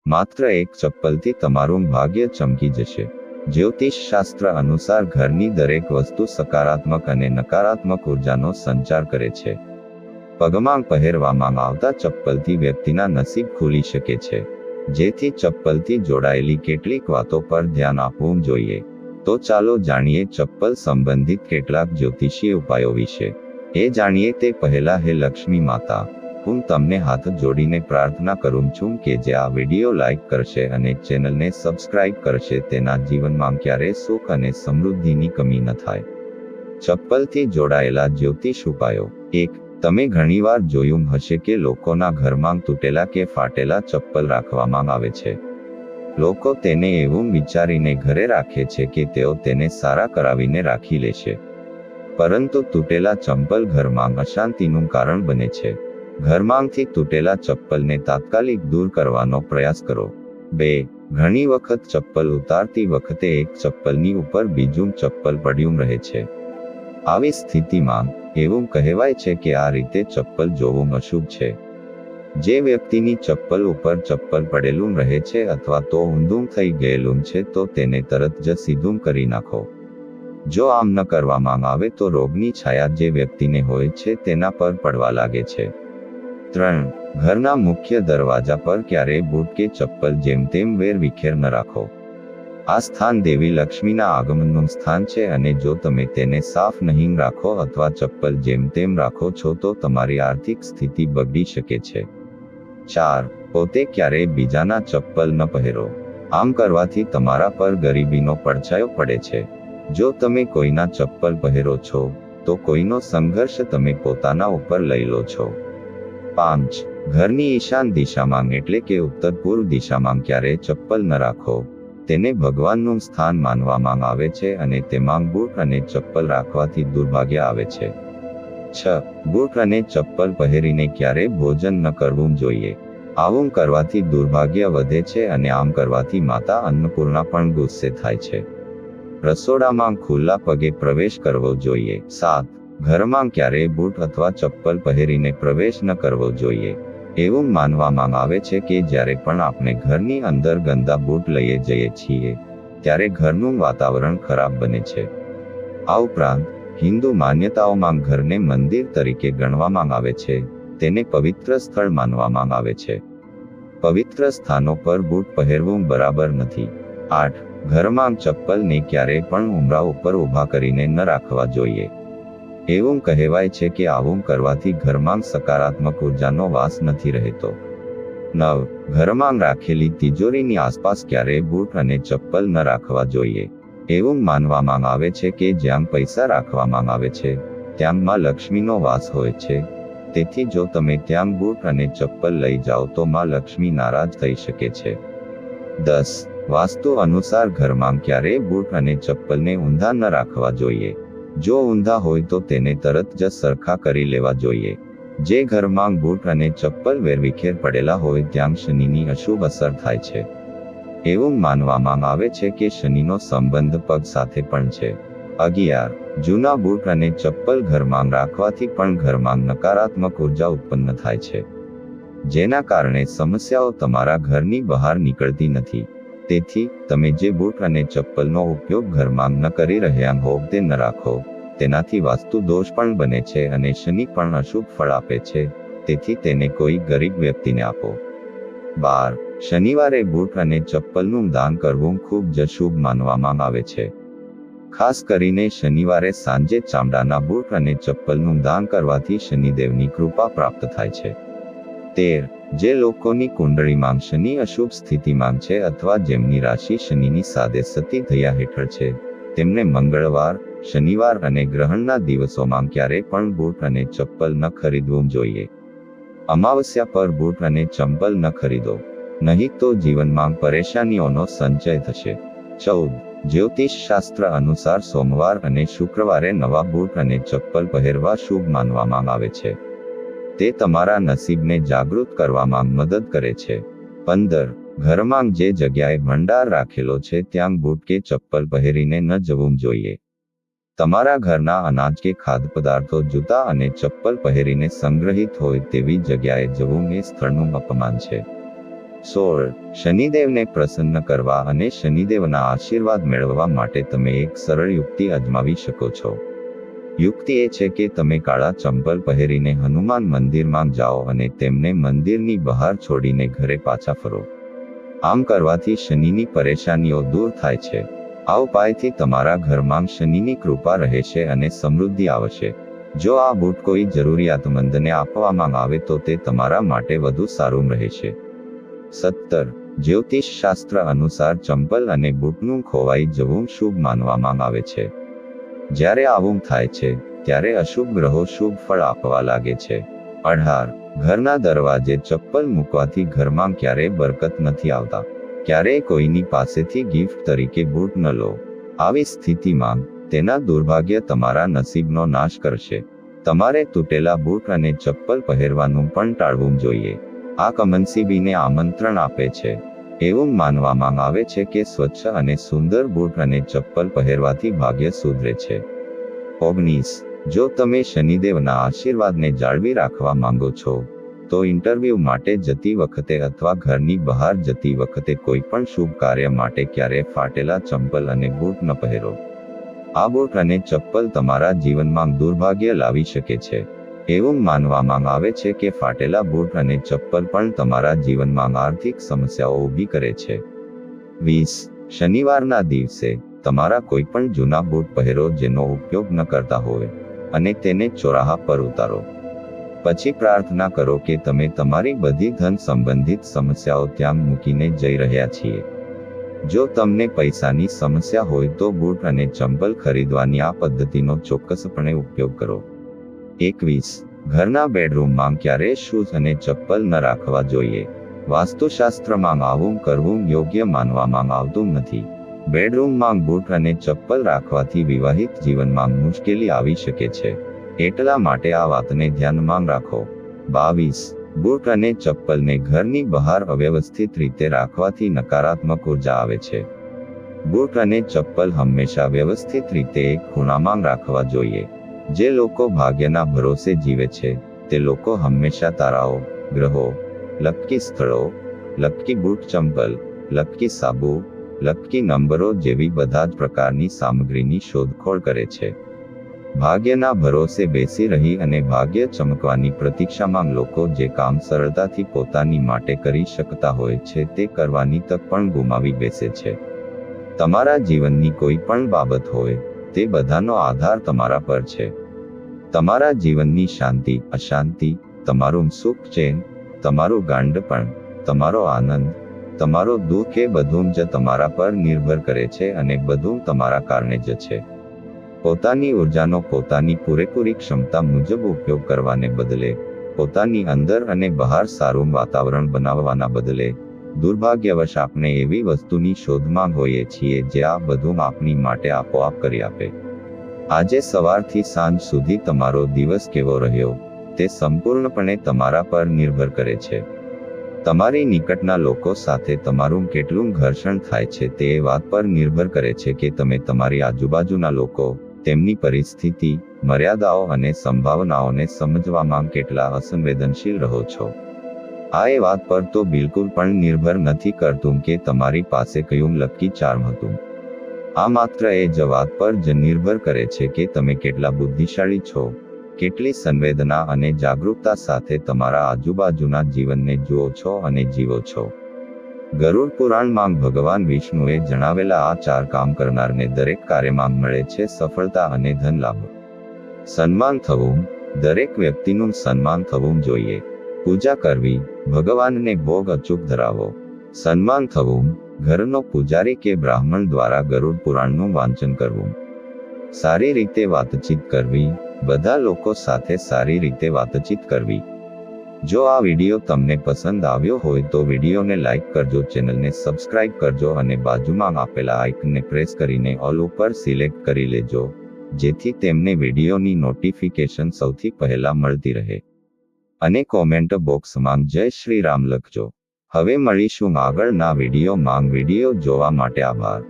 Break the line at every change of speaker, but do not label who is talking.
માત્ર એક ચપ્પલથી તમારું ભાગ્ય ચમકી જશે. જ્યોતિષ શાસ્ત્ર અનુસાર ઘરની દરેક વસ્તુ સકારાત્મક અને નકારાત્મક ઉર્જાનો સંચાર કરે છે. પગમાં પહેરવામાં આવતા ચપ્પલથી વ્યક્તિના નસીબ ખુલી શકે છે. જેથી ચપ્પલથી જોડાયેલી કેટલીક વાતો પર ધ્યાન આપવું જોઈએ. તો ચાલો જાણીએ ચપ્પલ સંબંધિત કેટલાક જ્યોતિષીય ઉપાયો વિશે. એ જાણીએ તે પહેલા હે લક્ષ્મી માતા, હું તમને હાથ જોડીને પ્રાર્થના કરું છું કે જે આ વિડીયો લાઈક કરશે અને ચેનલને સબસ્ક્રાઇબ કરશે તેના જીવનમાં ક્યારેય સુખ અને સમૃદ્ધિની કમી ન થાય. ચપ્પલથી જોડાયેલા જ્યોતિષ ઉપાયો. 1. તમે ઘણીવાર જોયું હશે કે લોકોના ઘરમાં તૂટેલા કે ફાટેલા ચપ્પલ રાખવામાં આવે છે. લોકો તેને એવું વિચારીને ઘરે રાખે છે કે તેઓ તેને સારા કરાવીને રાખી લેશે. પરંતુ તૂટેલા ચપ્પલ ઘરમાં અશાંતિનું કારણ બને છે. ઘરમાંથી તૂટેલા ચપ્પલને તાત્કાલિક દૂર કરવાનો પ્રયાસ કરો. 2. ઘણી વખત ચપ્પલ ઉતારતી વખતે એક ચપ્પલની ઉપર બીજું ચપ્પલ પડ્યું રહે છે. આવી સ્થિતિમાં એવું કહેવાય છે કે આ રીતે ચપ્પલ જોવું અશુભ છે. જે વ્યક્તિની ચપ્પલ ઉપર ચપ્પલ પડેલું રહે છે અથવા તો ઊંધું થઈ ગયેલું છે તો તેને તરત જ સીધું કરી નાખો. જો આમ ન કરવામાં આવે તો રોગની છાયા જે વ્યક્તિને હોય છે તેના પર પડવા લાગે છે. 3. ઘરના મુખ્ય દરવાજા પર ક્યારેય બૂટ કે ચપ્પલ જેમ તેમ વેર વિખેર ન રાખો. આ સ્થાન દેવી લક્ષ્મીના આગમનનું સ્થાન છે અને જો તમે તેને સાફ નહીં રાખો અથવા ચપ્પલ જેમ તેમ રાખો છો તો તમારી આર્થિક સ્થિતિ બગડી શકે છે. 4. પોતે ક્યારેય બીજાના ચપ્પલ ન પહેરો. આમ કરવાથી તમારા પર ગરીબીનો પડછાયો પડે છે. જો તમે કોઈના ચપ્પલ પહેરો છો તો કોઈનો સંઘર્ષ તમે પોતાના ઉપર લઈ લો છો. 5. ઘરની ઈશાન દિશામાં એટલે કે ઉત્તર પૂર્વ દિશામાં ક્યારેય ચપ્પલ ન રાખો. તેને ભગવાનનું સ્થાન માનવામાં આવે છે અને તેમાં બૂટ અને ચપ્પલ રાખવાથી દુર્ભાગ્ય આવે છે. 6. બૂટ અને ચપ્પલ પહેરીને ક્યારેય ભોજન ન કરવું જોઈએ. આવું કરવાથી દુર્ભાગ્ય વધે છે અને આમ કરવાથી માતા અન્નપૂર્ણા પણ ગુસ્સે થાય છે. રસોડામાં ખુલ્લા પગે પ્રવેશ કરવો જોઈએ. 7. ઘરમાં ક્યારેય બૂટ અથવા ચપ્પલ પહેરીને પ્રવેશ ન કરવો જોઈએ. એવું માનવામાં આવે છે કે જ્યારે પણ આપણે ઘરની અંદર ગંદા બૂટ લઈએ જઈએ છીએ ત્યારે ઘરનું વાતાવરણ ખરાબ બને છે. આ ઉપરાંત હિન્દુ માન્યતાઓમાં ઘરને મંદિર તરીકે ગણવામાં આવે છે. તેને પવિત્ર સ્થળ માનવામાં આવે છે. પવિત્ર સ્થાનો પર બૂટ પહેરવું બરાબર નથી. 8. ઘરમાં ચપ્પલને ક્યારેય પણ ઉંબરા ઉપર ઊભા કરીને ન રાખવા જોઈએ. એવું કહેવાય છે કે આવું કરવાથી ઘરમાં સકારાત્મક ઉર્જાનો વાસ નથી રહેતો. 9. ઘરમાં રાખેલી તિજોરીની આસપાસ ક્યારેય બૂટ અને ચપ્પલ ન રાખવા જોઈએ. એવું માનવામાં આવે છે કે જ્યાં પૈસા રાખવામાં આવે છે ત્યાં માં લક્ષ્મીનો વાસ હોય છે. તેથી જો તમે ત્યાં બૂટ અને ચપ્પલ લઈ જાઓ તો માં લક્ષ્મી નારાજ થઈ શકે છે. 10. વાસ્તુ અનુસાર ઘરમાં ક્યારેય બૂટ અને ચપ્પલને ઊંધા ન રાખવા જોઈએ. જો ઊંધા હોય તો તેને તરત જ સરખા કરી લેવા જોઈએ. જે ઘરમાં બૂટ અને ચપ્પલ વેરવિખેર પડેલા હોય ત્યાં શનિની અશુભ અસર થાય છે. એવું માનવામાં આવે છે કે શનિનો સંબંધ પગ સાથે પણ છે. 11. જૂના બૂટ અને ચપ્પલ ઘરમાં રાખવાથી પણ ઘરમાં નકારાત્મક ઉર્જા ઉત્પન્ન થાય છે. જેના કારણે સમસ્યાઓ તમારા ઘરની બહાર નીકળતી નથી. તેથી તમે જે બૂટ અને ચપ્પલનો ઉપયોગ ઘરમાં ન કરી રહ્યા હોવ તે ન રાખો. તેનાથી વાસ્તુ દોષ પણ બને છે અને શનિ પણ અશુભ ફળ આપે છે. તેથી તેને કોઈ ગરીબ વ્યક્તિને આપો. 12. શનિવારે બૂટ અને ચપ્પલનું દાન કરવું ખૂબ જ શુભ માનવામાં આવે છે. ખાસ કરીને શનિવારે સાંજે ચામડાના બૂટ અને ચપ્પલનું દાન કરવાથી શનિદેવની કૃપા પ્રાપ્ત થાય છે. 13. જે લોકોની કુંડળીમાં શનિ અશુભ સ્થિતિમાં છે અથવા જેમની રાશિ શનિની સાદે સતી થયા હેઠળ છે તેમને મંગળવાર, શનિવાર અને ગ્રહણના દિવસોમાં ક્યારેય પણ બૂટ અને ચપ્પલ ન ખરીદવું જોઈએ. અમાવસ્યા પર બૂટ અને ચંપલ ન ખરીદો, નહીં તો જીવનમાં પરેશાનીઓનો સંચય થશે. 14. જ્યોતિષ શાસ્ત્ર અનુસાર સોમવાર અને શુક્રવારે નવા બૂટ અને ચપ્પલ પહેરવા શુભ માનવામાં આવે છે. તે તમારા નસીબને જાગૃત કરવામાં મદદ કરે છે. 15. ઘરમાં જે જગ્યાએ ભંડાર રાખેલો છે ત્યાં બૂટ કે ચપ્પલ પહેરીને ન જવું જોઈએ. તમારા ઘરના અનાજ કે ખાદ્ય પદાર્થો જૂતા અને ચપ્પલ પહેરીને સંગ્રહિત હોય તેવી જગ્યાએ જવું એ સ્થળનું અપમાન છે. 16. શનિદેવને પ્રસન્ન કરવા અને શનિદેવના આશીર્વાદ મેળવવા માટે તમે એક સરળ યુક્તિ અજમાવી શકો છો. યુક્તિ એ છે કે તમે કાળા ચંપલ પહેરીને હનુમાન મંદિરમાં જાઓ અને તેમને મંદિરની બહાર છોડીને ઘરે પાછા ફરો. આમ કરવાથી શનિની પરેશાનીઓ દૂર થાય છે. આ ઉપાયથી તમારા ઘરમાં શનિની કૃપા રહેશે અને સમૃદ્ધિ આવશે. જો આ બૂટ કોઈ જરૂરિયાતમંદને આપવામાં આવે તો તે તમારા માટે વધુ સારું રહેશે. 17. જ્યોતિષ શાસ્ત્ર અનુસાર ચંપલ અને બૂટનું ખોવાઈ જવું શુભ માનવામાં આવે છે. જ્યારે આવું થાય છે ત્યારે અશુભ ગ્રહો શુભ ફળ આપવા લાગે છે. 18. ઘરના દરવાજે ચપ્પલ મૂકવાથી ઘરમાં ક્યારેય બરકત નથી આવતા. ક્યારેય કોઈની પાસેથી ગિફ્ટ તરીકે બૂટ ન લો. આવી સ્થિતિમાં તેના દુર્ભાગ્ય તમારા નસીબનો નાશ કરશે. તમારે તૂટેલા બૂટ અને ચપ્પલ પહેરવાનું પણ ટાળવું જોઈએ. આ કમનસીબીને આમંત્રણ આપે છે. એવું માનવામાં આવે છે કે સ્વચ્છ અને સુંદર બૂટ અને ચપ્પલ પહેરવાથી ભાગ્ય સુધરે છે. 19. જો તમે શનિદેવના આશીર્વાદને જાળવી રાખવા માંગો છો તો ઇન્ટરવ્યૂ માટે જતી વખતે અથવા ઘરની બહાર જતી વખતે કોઈ પણ શુભ કાર્ય માટે ક્યારેય ફાટેલા ચંપલ અને બૂટ ન પહેરો. આ બૂટ અને ચપ્પલ તમારા જીવનમાં દુર્ભાગ્ય લાવી શકે છે. એવું માનવામાં આવે છે કે ફાટેલા બૂટ અને ચપ્પલ પણ તમારા જીવનમાં આર્થિક સમસ્યાઓ ઊભી કરે છે. 20. શનિવારના દિવસે તમારા કોઈ પણ જૂના બૂટ પહેરો જેનો ઉપયોગ ન કરતા હોય અને તેને ચોરાહા પર ઉતારો. પછી પ્રાર્થના કરો કે તમે તમારી બધી ધન સંબંધિત સમસ્યાઓ ત્યાં મૂકીને જઈ રહ્યા છીએ. જો તમને પૈસાની સમસ્યા હોય તો બૂટ અને ચંપલ ખરીદવાની આ પદ્ધતિનો ચોક્કસપણે ઉપયોગ કરો. 21. ઘરના બેડરૂમમાં ક્યારેય શૂઝ અને ચપ્પલ ન રાખવા જોઈએ. વાસ્તુશાસ્ત્રમાં આવું કરવું યોગ્ય માનવામાં આવતું નથી. બેડરૂમમાં બૂટ અને ચપ્પલ રાખવાથી વિવાહિત જીવનમાં મુશ્કેલી આવી શકે છે. એટલા માટે આ વાતને ધ્યાનમાં રાખો. 22. બૂટ અને ચપ્પલને ઘરની બહાર અવ્યવસ્થિત રીતે રાખવાથી નકારાત્મક ઉર્જા આવે છે. બૂટ અને ચપ્પલ હંમેશા વ્યવસ્થિત રીતે એક ખૂણામાં રાખવા જોઈએ. જે લોકો ભાગ્યના ભરોસે જીવે છે તે લોકો હંમેશા તારાઓ, ગ્રહો, લકી સ્થળો, લકી બૂટ ચંપલ, લકી સાબુ, લકી નંબરો જેવી બધા જ પ્રકારની સામગ્રીની શોધખોળ કરે છે. ભાગ્યના ભરોસે બેસી રહી અને ભાગ્ય ચમકવાની પ્રતીક્ષામાં લોકો જે કામ સરળતાથી પોતાની માટે કરી શકતા હોય છે તે કરવાની તક પણ ગુમાવી બેસે છે. તમારા જીવનની કોઈ પણ બાબત હોય તે બધાનો આધાર તમારા પર છે. તમારા જીવનની શાંતિ, અશાંતિ, તમારું સુખ ચેન, તમારું ગાંડપણ, તમારો આનંદ, તમારો દુઃખ એ બધું જ તમારા પર નિર્ભર કરે છે અને બધું તમારા કારણે જ છે. પોતાની ઉર્જાનો પોતાની પૂરેપૂરી ક્ષમતા મુજબ ઉપયોગ કરવાને બદલે પોતાની અંદર અને બહાર સારું વાતાવરણ બનાવવાના બદલે દુર્ભાગ્યવશ આપણે એવી વસ્તુની શોધમાં હોઈએ છીએ જે આ બધું આપણી માટે આપોઆપ કરી આપે. આજે સવારથી સાંજ સુધી તમારો દિવસ કેવો રહ્યો તે સંપૂર્ણપણે તમારા પર નિર્ભર કરે છે. તમારી નિકટના લોકો સાથે તમારું કેટલું ઘર્ષણ થાય છે તે વાત પર નિર્ભર કરે છે કે તમે તમારી આજુબાજુના લોકો, તેમની પરિસ્થિતિ, મર્યાદાઓ અને સંભાવનાઓને સમજવામાં કેટલા અસંવેદનશીલ રહો છો. આ એ વાત પર તો બિલકુલ પણ નિર્ભર નથી કરતું કે તમારી પાસે કયું લકી ચાર્મ હતું. આ માત્ર એ જ વાત પર જ નિર્ભર કરે છે કે તમે કેટલા બુદ્ધિશાળી છો, કેટલી સંવેદના અને જાગૃતતા સાથે તમારા આજુબાજુના જીવનને જુઓ છો અને જીવો છો. ગરુડ પુરાણમાં ભગવાન વિષ્ણુએ જણાવેલા આ 4 કામ કરનારને દરેક કાર્યમાં મળે છે સફળતા અને ધન લાભ. સન્માન થવું, દરેક વ્યક્તિનું સન્માન થવું જોઈએ. પૂજા કરવી, ભગવાનને ભોગ અચૂક ધરાવો. સન્માન થવું, ઘરનો પૂજારી કે બ્રાહ્મણ દ્વારા ગરુડ પુરાણનું વાંચન કરવું. સારી રીતે વાતચીત કરવી, બધા લોકો સાથે સારી રીતે વાતચીત કરવી. જો આ વિડીયો તમને પસંદ આવ્યો હોય તો વિડીયોને લાઈક કરજો, ચેનલને સબસ્ક્રાઇબ કરજો અને બાજુમાં આપેલા આઇકનને પ્રેસ કરીને ઓલ ઉપર સિલેક્ટ કરી લેજો, જેથી તેમને વિડીયોની નોટિફિકેશન સૌથી પહેલા મળતી રહે. અને કોમેન્ટ બોક્સમાં જય શ્રી રામ લખજો. હવે મળીશું આગળના વિડીયોમાં. વિડીયો જોવા માટે આભાર.